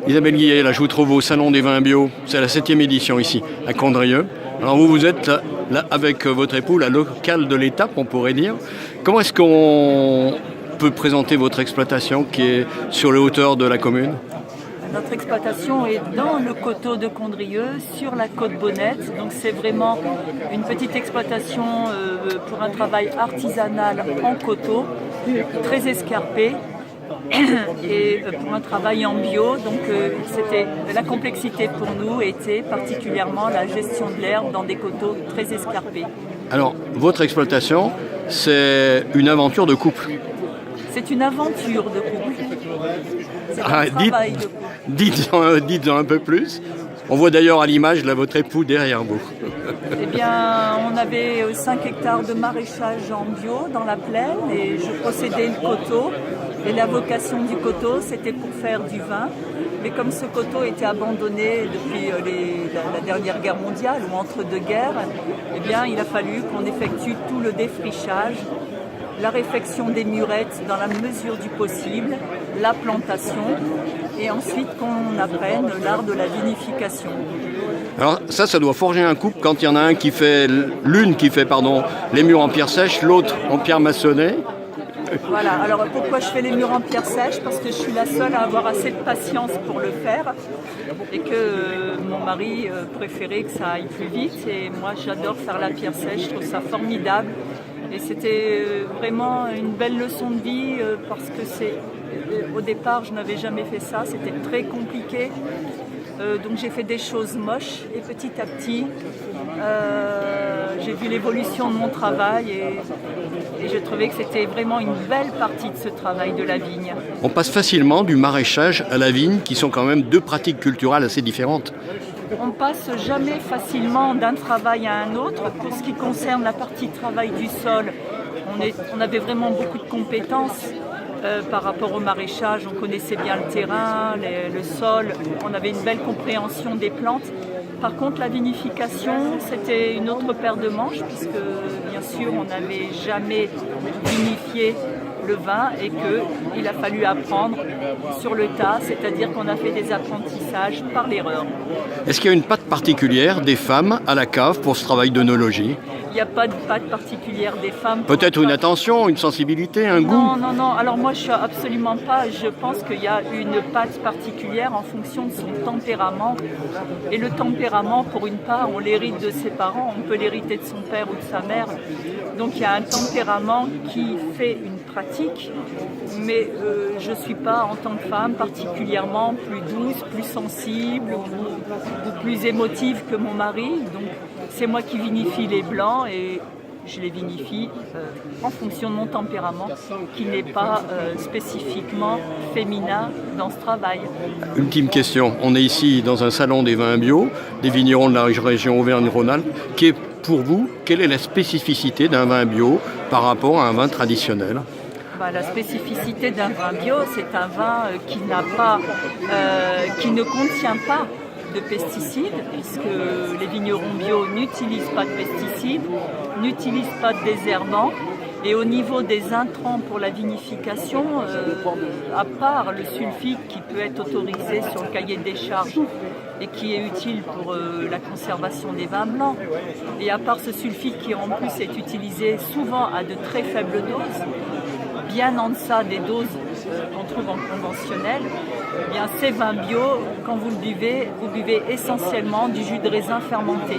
Isabelle Guillet, là je vous trouve au Salon des vins bio, c'est la 7e édition ici à Condrieu. Alors vous êtes là avec votre époux, la locale de l'étape on pourrait dire. Comment est-ce qu'on peut présenter votre exploitation qui est sur les hauteurs de la commune? Notre exploitation est dans le coteau de Condrieu, sur la côte Bonnette. Donc c'est vraiment une petite exploitation pour un travail artisanal en coteau, très escarpé. Et pour un travail en bio, donc c'était la complexité pour nous était particulièrement la gestion de l'herbe dans des coteaux très escarpés. Alors votre exploitation, c'est une aventure de couple. C'est une aventure de couple. C'est un travail de couple. Dites-en un peu plus. On voit d'ailleurs à l'image là votre époux derrière vous. Eh bien, on avait 5 hectares de maraîchage en bio dans la plaine et je possédais le coteau. Et la vocation du coteau, c'était pour faire du vin. Mais comme ce coteau était abandonné depuis la dernière guerre mondiale ou entre deux guerres, eh bien, il a fallu qu'on effectue tout le défrichage, la réfection des murettes dans la mesure du possible, la plantation et ensuite qu'on apprenne l'art de la vinification. Alors ça doit forger un couple quand il y en a l'une qui fait les murs en pierre sèche, l'autre en pierre maçonnée. Voilà, alors pourquoi je fais les murs en pierre sèche? Parce que je suis la seule à avoir assez de patience pour le faire et que mon mari préférait que ça aille plus vite et moi j'adore faire la pierre sèche, je trouve ça formidable et c'était vraiment une belle leçon de vie parce que au départ je n'avais jamais fait ça, c'était très compliqué. Donc j'ai fait des choses moches et petit à petit j'ai vu l'évolution de mon travail et je trouvais que c'était vraiment une belle partie de ce travail de la vigne. On passe facilement du maraîchage à la vigne qui sont quand même deux pratiques culturelles assez différentes. On passe jamais facilement d'un travail à un autre. Pour ce qui concerne la partie travail du sol, on avait vraiment beaucoup de compétences. Par rapport au maraîchage, on connaissait bien le terrain, le sol, on avait une belle compréhension des plantes. Par contre, la vinification, c'était une autre paire de manches, puisque bien sûr, on n'avait jamais vinifié le vin et qu'il a fallu apprendre sur le tas, c'est-à-dire qu'on a fait des apprentissages par l'erreur. Est-ce qu'il y a une patte particulière des femmes à la cave pour ce travail d'œnologie ? Il n'y a pas de patte particulière des femmes. Peut-être une attention, une sensibilité, un goût ? Non. Alors moi, je suis absolument pas. Je pense qu'il y a une patte particulière en fonction de son tempérament. Et le tempérament, pour une part, on l'hérite de ses parents, on peut l'hériter de son père ou de sa mère. Donc il y a un tempérament qui fait une pratique, mais je ne suis pas, en tant que femme, particulièrement plus douce, plus sensible ou plus émotive que mon mari. Donc c'est moi qui vinifie les blancs et je les vinifie en fonction de mon tempérament, qui n'est pas spécifiquement féminin dans ce travail. Ultime question, on est ici dans un salon des vins bio, des vignerons de la région Auvergne-Rhône-Alpes, qui est pour vous, quelle est la spécificité d'un vin bio par rapport à un vin traditionnel ? La spécificité d'un vin bio, c'est un vin qui ne contient pas de pesticides, puisque les vignerons bio n'utilisent pas de pesticides, n'utilisent pas de désherbants. Et au niveau des intrants pour la vinification, à part le sulfite qui peut être autorisé sur le cahier des charges et qui est utile pour la conservation des vins blancs, et à part ce sulfite qui en plus est utilisé souvent à de très faibles doses, bien en deçà des doses qu'on trouve en conventionnel, eh bien ces vins bio, quand vous le buvez essentiellement du jus de raisin fermenté.